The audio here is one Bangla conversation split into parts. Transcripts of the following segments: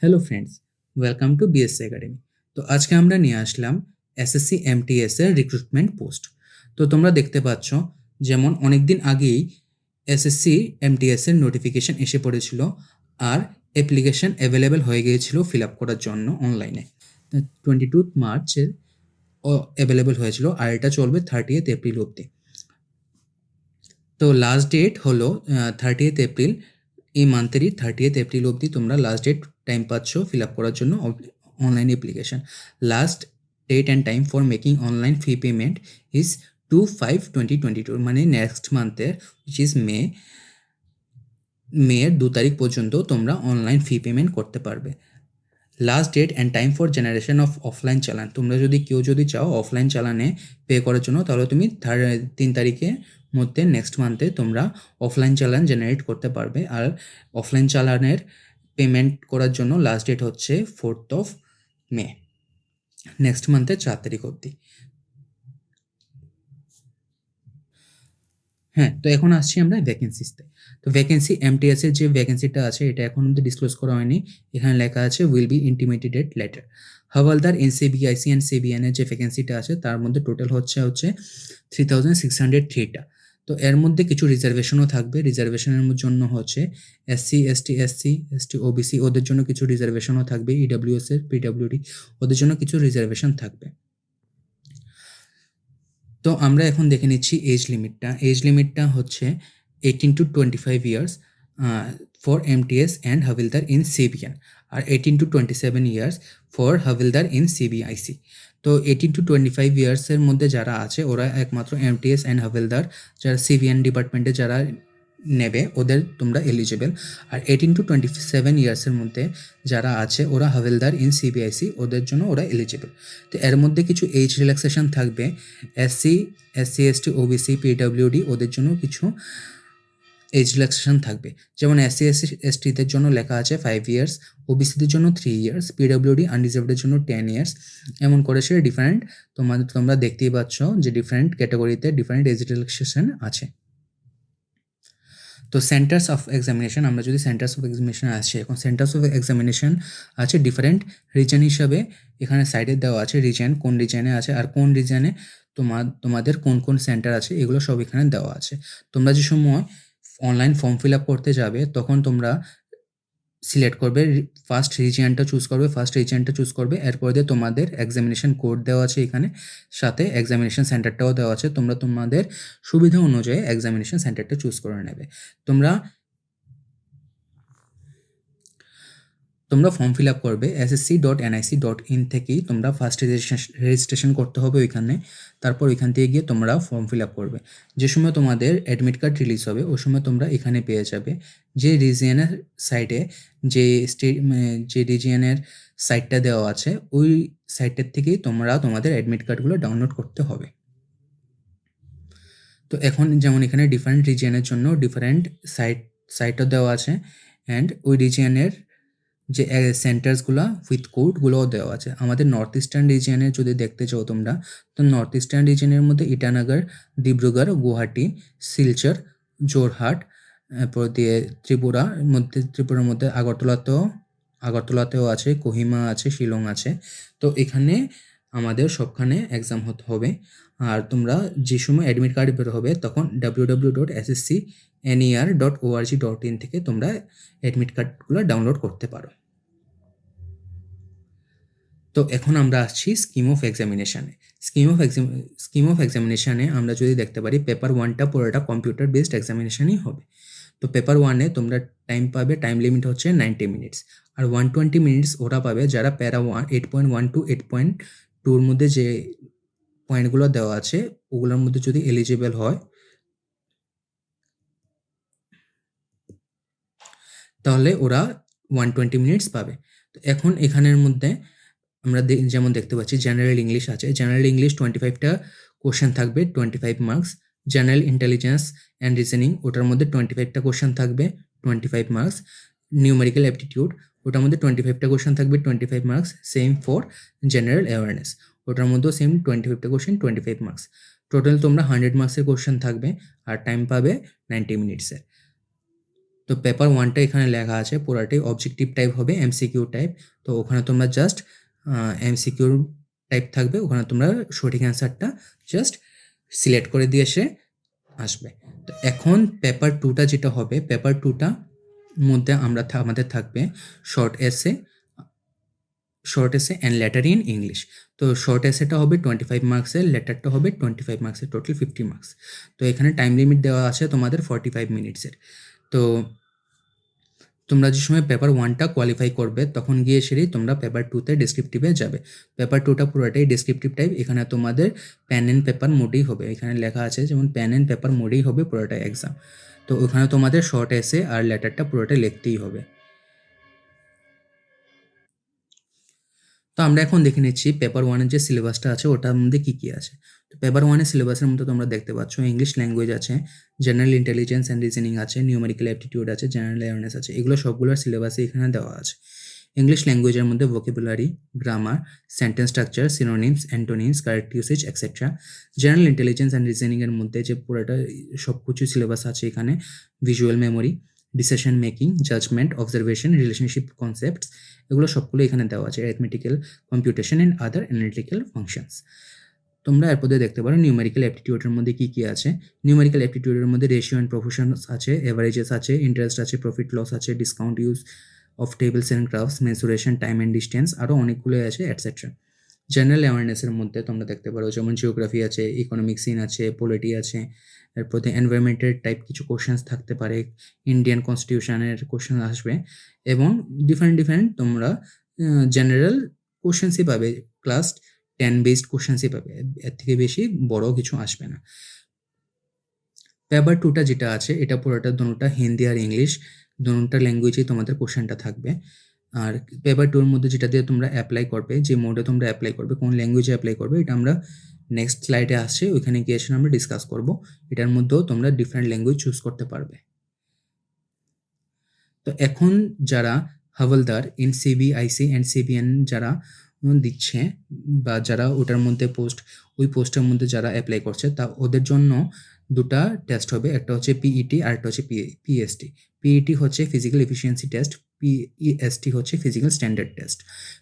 Hello friends, welcome to BSc academy. তো আজকে আমরা নিয়ে আসলাম এসএসসি এমটিএস এর রিক্রুটমেন্ট পোস্ট। তো তোমরা দেখতে পাচ্ছ যেমন অনেক দিন আগেই এসএসসি এমটিএস এর নোটিফিকেশন এসে পড়েছিল আর অ্যাপ্লিকেশন অ্যাভেলেবেল হয়ে গিয়েছিল ফিল আপ করার জন্য অনলাইনে। 22 মার্চে অ্যাভেলেবেল হয়েছিল আর এটা চলবে 30 এপ্রিল অবধি। তো লাস্ট ডেট হলো 30 এপ্রিল। এই মান্থেরই 30 এপ্রিল অবধি তোমরা লাস্ট ডেট টাইম পাচ্ছ ফিল আপ করার জন্য online application. Last date and time for making online fee payment is 2/5/2022, মানে নেক্সট মান্থের উইচ ইজ মেয়ের 2 তারিখ পর্যন্ত তোমরা অনলাইন ফি পেমেন্ট করতে পারবে। Last date and time for generation of offline challan, তোমরা যদি চাও অফলাইন চালানে পে করার জন্য, তাহলে তুমি 3 তারিখের মধ্যে নেক্সট মান্থে তোমরা অফলাইন চালান জেনারেট করতে পারবে। আর অফলাইন চালানের পেমেন্ট করার জন্য লাস্ট ডেট হচ্ছে 4 মে, নেক্সট মান্থের 4 তারিখ অবধি। হ্যাঁ, তো এখন আসছি আমরা ভ্যাকেন্সিসতে। তো ভ্যাকেন্সি এমটিএস এর যে ভ্যাকেন্সিটা আছে এটা এখন অব্দি ডিসক্লোজ করা হয়নি। এখানে লেখা আছে will be intimated later. Havaldar NCBIC and CBN এর যে ভ্যাকেন্সিটা আছে তার মধ্যে টোটাল হচ্ছে 3603টা। তো এর মধ্যে কিছু রিজার্ভেশনও থাকবে। রিজার্ভেশনের জন্য হচ্ছে এসসি ওবিসি ওদের জন্য কিছু রিজার্ভেশনও থাকবে, ইডব্লিউএস এর পিডব্লিউডি ওদের জন্য কিছু রিজার্ভেশন থাকবে। তো আমরা এখন দেখে নিচ্ছি এজ লিমিটটা। এজ লিমিটটা হচ্ছে 18 to 25 years for MTS and havildar in CBN, আর 18 to 27 years for havildar in CBIC. তো 18 to 25 ইয়ার্সের মধ্যে যারা আছে ওরা একমাত্র এমটিএস অ্যান্ড হাবিলদার যারা সিবিএন ডিপার্টমেন্টে যারা নেবে ওদের তোমরা এলিজিবল। আর 18 to 27 ইয়ার্সের মধ্যে যারা আছে ওরা হাবিলদার ইন সিবিআইসি ওদের জন্য ওরা এলিজিবল। তো এর মধ্যে কিছু এজ রিল্যাক্সেশন থাকবে। এসসি এসটি ওবিসি পিডব্লিউডি ওদের জন্য কিছু এজ রিল্যাক্সেশন থাকবে। যেমন এসসি এসটিদের জন্য লেখা আছে 5 ইয়ার্স, ওবিসিদের জন্য 3 ইয়ার্স, পিডব্লিউডি আনরিজার্ভডের জন্য 10 ইয়ার্স। এমন করে সে ডিফারেন্ট তোমরা দেখতেই পাচ্ছ যে ডিফারেন্ট ক্যাটাগরিতে ডিফারেন্ট এজ রিল্যাক্সেশন আছে। তো সেন্টার্স অফ এক্সামিনেশন, আমরা যদি সেন্টার্স অফ এক্সামিনেশন আসে, এখন সেন্টার্স অফ এক্সামিনেশন আছে ডিফারেন্ট রিজন হিসাবে। এখানে সাইডে দেওয়া আছে রিজন, কোন রিজনে আছে আর কোন রিজনে তোমাদের কোন কোন সেন্টার আছে এগুলো সব এখানে দেওয়া আছে। তোমরা যে সময় অনলাইন ফর্ম ফিল আপ করতে যাবে তখন তোমরা সিলেক্ট করবে, ফার্স্ট রিজিয়নটা চুজ করবে। এরপর দিয়ে তোমাদের এক্সামিনেশন কোড দেওয়া আছে এখানে, সাথে এক্সামিনেশন সেন্টারটাও দেওয়া আছে। তোমরা তোমাদের সুবিধা অনুযায়ী এক্সামিনেশন সেন্টারটা চুজ করে নেবে। তোমরা ফর্ম ফিল আপ করবে ssc.nic.in থেকেই তোমরা ফার্স্ট রেজিস্ট্রেশন করতে হবে ওইখানে। তারপর ওইখান থেকে গিয়ে তোমরা ফর্ম ফিল আপ করবে। যে সময় তোমাদের অ্যাডমিট কার্ড রিলিজ হবে ওই সময় তোমরা এখানে পেয়ে যাবে যে রিজিয়নের সাইটে যে রিজিয়নের সাইটটা দেওয়া আছে ওই সাইটটার থেকেই তোমরা তোমাদের অ্যাডমিট কার্ডগুলো ডাউনলোড করতে হবে। তো এখন যেমন এখানে ডিফারেন্ট রিজিয়নের জন্য ডিফারেন্ট সাইটও দেওয়া আছে, অ্যান্ড ওই রিজিয়নের যে সেন্টার্সগুলো উইথ কোডগুলোও দেওয়া আছে। আমাদের নর্থ ইস্টার্ন রিজিয়নে যদি দেখতে চাও তোমরা, তো নর্থ ইস্টার্ন রিজিয়নের মধ্যে ইটানগর, ডিব্রুগড়, গুয়াহাটি, শিলচর, জোরহাট, এরপর দিয়ে ত্রিপুরার মধ্যে আগরতলাতেও আছে, কোহিমা আছে, শিলং আছে। তো এখানে আমাদের সবখানে এক্সাম হতে হবে। আর তোমরা যে সময় অ্যাডমিট কার্ড বের হবে তখন www.sscner.org.in থেকে তোমরা অ্যাডমিট কার্ডগুলো ডাউনলোড করতে পারো। তো এখন আমরা আসছি স্কিম অফ এক্সামিনেশানে। স্কিম অফ এক্সামিনেশানে আমরা যদি দেখতে পারি পেপার 1টা পুরোটা কম্পিউটার বেসড এক্সামিনেশানই হবে। তো পেপার 1-এ তোমরা টাইম লিমিট হচ্ছে 90 মিনিটস, আর 120 মিনিটস ওরা পাবে যারা প্যারা 8.1 to 8.2-র মধ্যে যে পয়েন্টগুলো দেওয়া আছে ওগুলোর মধ্যে যদি এলিজিবল হয় তাহলে ওরা 120 মিনিটস পাবে। তো এখন এখানের মধ্যে আমরা যেমন দেখতে পাচ্ছি জেনারেল ইংলিশ আছে। জেনারেল ইংলিশ 25টা কোশ্চেন থাকবে, 25 marks. General intelligence and reasoning ওটার মধ্যে 25টা কোশ্চেন থাকবে, 25 মার্কস। নিউমেরিক্যাল অ্যাপটিটিউড ওটার মধ্যে 25টা কোশ্চেন থাকবে, 25 marks. Same for general awareness ওটার মধ্যেও সেম 25টা কোশ্চেন, 25 মার্কস। টোটাল তোমরা 100 মার্কসের কোশ্চেন থাকবে আর টাইম পাবে 90 মিনিটসের। তো পেপার 1টা এখানে লেখা আছে, পুরাটাই অবজেক্টিভ টাইপ হবে, এমসিকিউ টাইপ। তো ওখানে তোমরা জাস্ট এমসিকিউ টাইপ থাকবে, ওখানে তোমরা সঠিক অ্যান্সারটা জাস্ট সিলেক্ট করে দিয়ে এসে আসবে। তো এখন পেপার 2টা যেটা হবে, পেপার 2টা মধ্যে আমাদের থাকবে শর্ট এসে অ্যান্ড লেটার ইন ইংলিশ। তো শর্ট এসেটা হবে 25 মার্কসের, লেটারটা হবে 25 মার্কসের, টোটাল 50 মার্কস। তো এখানে টাইম লিমিট দেওয়া আছে তোমাদের 45 মিনিটসের। তো তোমরা যে সময় পেপার 1টা কোয়ালিফাই করবে তখন গিয়ে সেরেই তোমরা পেপার 2তে ডেসক্রিপটিভে যাবে। পেপার 2টা পুরোটাই ডেসক্রিপটিভ টাইপ, এখানে তোমাদের পেন অ্যান্ড পেপার মোডেই হবে, এখানে লেখা আছে যেমন পেন অ্যান্ড পেপার মোডেই হবে পুরোটাই এক্সাম। তো ওখানে তোমাদের শর্ট এসে আর লেটারটা পুরোটাই লিখতেই হবে। তো আমরা এখন দেখে নিচ্ছি পেপার 1-এর যে সিলেবাসটা আছে ওটার মধ্যে কী কী আছে। তো পেপার 1-এর সিলেবাসের মধ্যে তোমরা দেখতে পাচ্ছ ইংলিশ ল্যাঙ্গুয়েজ আছে, জেনারেল ইন্টেলিজেন্স অ্যান্ড রিজনিং আছে, নিউমেরিক্যাল অ্যাপটিটিউড আছে, জেনারেল অ্যাওয়ারনেস আছে, এগুলো সবগুলোর সিলেবাসে এখানে দেওয়া আছে। ইংলিশ ল্যাঙ্গুয়েজের মধ্যে vocabulary, grammar, sentence structure, synonyms, antonyms, correct usage etcetera. General intelligence and রিজনিংয়ের মধ্যে যে পুরোটা সব কিছু সিলেবাস আছে এখানে, visual memory, decision making, judgement, observation, relationship concepts, এগুলো সবগুলো এখানে দেওয়া আছে, arithmetical computation and other analytical functions. তোমরা এরপর দেখতে পারো নিউমেরিক্যাল অ্যাপটিটিউডের মধ্যে কী কী আছে। নিউমেরিক্যাল অ্যাপটিটিউডের মধ্যে রেশিও অ্যান্ড প্রপোর্শনস আছে, এভারেজেস আছে, ইন্টারেস্ট আছে, প্রফিট লস আছে, discount use of tables and graphs, mensuration, time and distance, আরও অনেকগুলোই আছে এটসেট্রা। জেনারেল অ্যাওয়ারনেসের মধ্যে তোমরা দেখতে পারো যেমন জিওগ্রাফি আছে, ইকোনমিক সিন আছে, পলিটি আছে, এরপর এনভায়রনমেন্টের টাইপ কিছু কোশ্চেন্স থাকতে পারে, ইন্ডিয়ান কনস্টিটিউশনের কোশ্চেন আসবে, এবং ডিফারেন্ট তোমরা জেনারেল কোশ্চেন্সই পাবে, ক্লাস 10 বেসড কোশ্চেন্সই পাবে, এর থেকে বেশি বড় কিছু আসবে না। পেপার 2টা যেটা আছে এটা পুরোটা দুটোটা হিন্দি আর ইংলিশ দুটোটা ল্যাঙ্গুয়েজেই তোমাদের কোশ্চেনটা থাকবে। আর পেপার 2-এর মধ্যে যেটা দিয়ে তোমরা অ্যাপ্লাই করবে, যে মোডে তোমরা অ্যাপ্লাই করবে, কোন ল্যাঙ্গুয়েজে অ্যাপ্লাই করবে, এটা আমরা নেক্সট স্লাইডে আসছে, ওইখানে গিয়ে এসে আমরা ডিসকাস করব। এটার মধ্যেও তোমরা ডিফারেন্ট ল্যাঙ্গুয়েজ চুজ করতে পারবে। তো এখন যারা Howlader in CBIC and CBN যারা দিচ্ছে বা যারা ওটার মধ্যে ওই পোস্টের মধ্যে যারা অ্যাপ্লাই করছে তা ওদের জন্য দুটা টেস্ট হবে, একটা হচ্ছে পিইটি আর একটা হচ্ছে পিএসটি। পিইটি হচ্ছে ফিজিক্যাল এফিসিয়েন্সি টেস্ট, পিএসটি হচ্ছে physical standard test.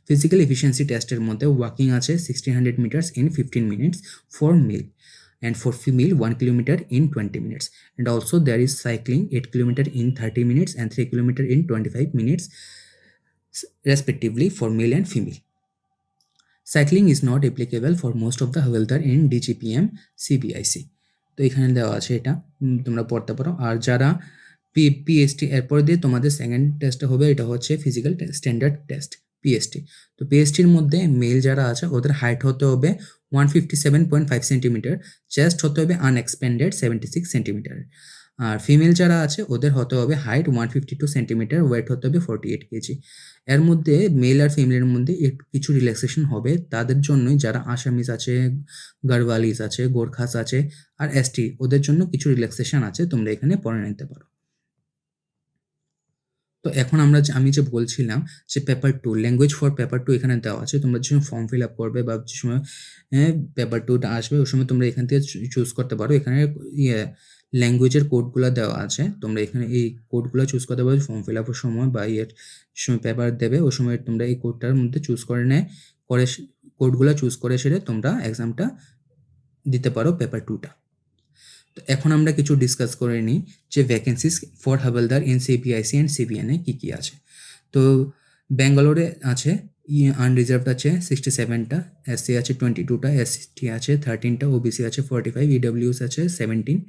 Physical efficiency টেস্টের মধ্যে ওয়াকিং আছে 1600 metres in 15 minutes for male, and for female 1 kilometer in 20 minutes, and also there is cycling 8 kilometer in 30 minutes and 3 kilometer in 25 minutes respectively for male and female. Cycling is not applicable for most of the Havildar in DGPM CBIC. তো এখানে দেওয়া আছে, এটা তোমরা পড়তে পারো। আর যারা পিএসটি এরপর দিয়ে তোমাদের সেকেন্ড টেস্টটা হবে, এটা হচ্ছে ফিজিক্যাল স্ট্যান্ডার্ড টেস্ট পিএসটি। তো পিএসটির মধ্যে মেল যারা আছে ওদের হাইট হতে হবে 157.5 সেন্টিমিটার, চেস্ট হতে হবে আনএক্সপেন্ডেড 76 সেন্টিমিটার। আর ফিমেল যারা আছে ওদের হতে হবে হাইট 152 সেন্টিমিটার, ওয়েট হতে হবে 48 কেজি। এর মধ্যে মেল আর ফিমেলের মধ্যে একটু কিছু রিল্যাক্সেশন হবে তাদের জন্যই, যারা আসামিস আছে, গাড়ওয়ালিস আছে, গোর্খাস আছে আর এসটি, ওদের জন্য কিছু রিল্যাক্সেশন আছে, তোমরা এখানে পড়ে নিতে পারো। তো এখন আমি যে বলছিলাম যে পেপার 2 ল্যাঙ্গুয়েজ ফর পেপার 2 এখানে দেওয়া আছে, তোমরা যে সময় ফর্ম ফিল আপ করবে বা যে সময় পেপার 2টা আসবে ওই সময় তোমরা এখান থেকে চুজ করতে পারো। এখানে ল্যাঙ্গুয়েজের কোডগুলো দেওয়া আছে, তোমরা এখানে এই কোডগুলো চুজ করতে পারো ফর্ম ফিল আপের সময় বা সময় পেপার দেবে ওই সময় তোমরা এই কোডটার মধ্যে চুজ করে কোডগুলো চুজ করে সেরে তোমরা এক্সামটা দিতে পারো পেপার 2টা। তো এখন আমরা কিছু ডিসকাস করে নিই যে vacancies for havaldar in CBIC and সিবিএনে কী কী আছে। তো ব্যাঙ্গালোরে আছে আনরিজার্ভড আছে 67টা, এসসি আছে 22টা, এসটি আছে 13টা, ওবিসি আছে 45, ইডব্লিউএস আছে 17।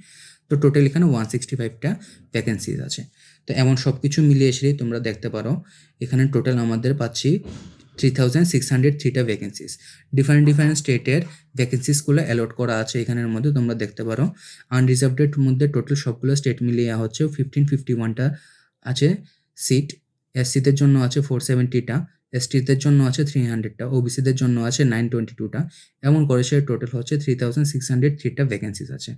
তো টোটাল এখানে 165টা ভ্যাকেন্সিস আছে। তো এমন সব কিছু মিলিয়ে এসে তোমরা দেখতে পারো এখানে টোটাল আমাদের পাচ্ছি 3603টা ভ্যাকেন্সিস। ডিফারেন্ট স্টেটের ভ্যাকেন্সিসগুলো অ্যালট করা আছে এখানের মধ্যে তোমরা দেখতে পারো। আনরিজার্ভডের মধ্যে টোটাল সবগুলো স্টেট মিলিয়ে হচ্ছে 1551টা আছে সিট, এসসিদের জন্য আছে 470টা, এসটিদের জন্য আছে 300টা, ওবিসিদের জন্য আছে 922টা, এমন করে সে টোটাল হচ্ছে 3603টা ভ্যাকেন্সিস আছে।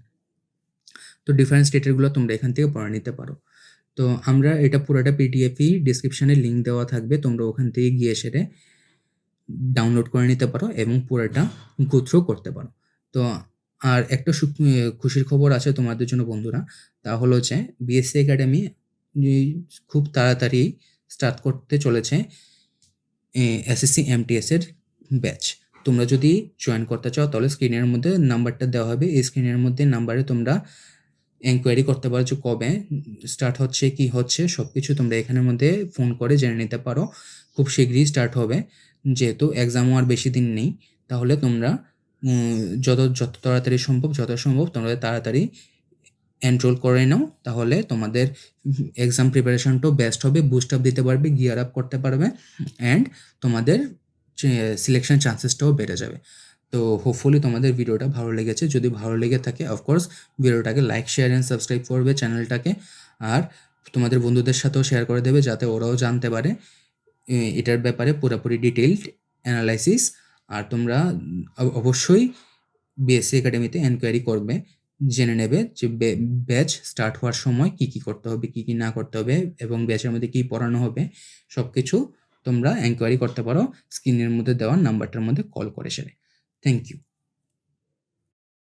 তো ডিফারেন্ট স্টেটেরগুলো তোমরা এখান থেকে পড়ে নিতে পারো। তো আমরা এটা পুরোটা পিডিএফই ডিসক্রিপশানে লিঙ্ক দেওয়া থাকবে, তোমরা ওখান থেকে গিয়ে সেরে ডাউনলোড করে নিতে পারো এবং পুরোটা গো থ্রু করতে পারো। তো আর একটা খুশির খবর আছে তোমাদের জন্য বন্ধুরা, তা হলো যে বিএসসি একাডেমি খুব তাড়াতাড়ি স্টার্ট করতে চলেছে এসএসসি এমটিএস এর ব্যাচ। তোমরা যদি জয়েন করতে চাও তাহলে স্ক্রিনের মধ্যে নাম্বারটা দেওয়া হবে। এই স্ক্রিনের মধ্যে নাম্বারে তোমরা এনকোয়ারি করতে পারো যে কবে স্টার্ট হচ্ছে, কি হচ্ছে, সবকিছু তোমরা এখানের মধ্যে ফোন করে জেনে নিতে পারো। খুব শীঘ্রই স্টার্ট হবে, যেহেতু এক্সামও আর বেশি দিন নেই। তাহলে তোমরা যত তাড়াতাড়ি সম্ভব তোমরা তাড়াতাড়ি এনরোল করে নাও, তাহলে তোমাদের এক্সাম প্রিপারেশনটাও বেস্ট হবে, বুস্ট আপ দিতে পারবে, গিয়ার আপ করতে পারবে, অ্যান্ড তোমাদের সিলেকশন চান্সেসটাও বেড়ে যাবে। তো হোপফুলি তোমাদের ভিডিওটা ভালো লেগেছে। যদি ভালো লেগে থাকে অফকোর্স ভিডিওটাকে লাইক, শেয়ার অ্যান্ড সাবস্ক্রাইব করবে চ্যানেলটাকে, আর তোমাদের বন্ধুদের সাথেও শেয়ার করে দেবে যাতে ওরাও জানতে পারে এটার ব্যাপারে পুরোপুরি ডিটেইলড অ্যানালাইসিস। আর তোমরা অবশ্যই বিএসসি একাডেমিতে এনকোয়ারি করবে, জেনে নেবে যে ব্যাচ স্টার্ট হওয়ার সময় কী কী করতে হবে, কী কী না করতে হবে, এবং ব্যাচের মধ্যে কী পড়ানো হবে, সব কিছু তোমরা এনকোয়ারি করতে পারো স্ক্রিনের মধ্যে দেওয়া নাম্বারটার মধ্যে কল করে সেরে। Thank you.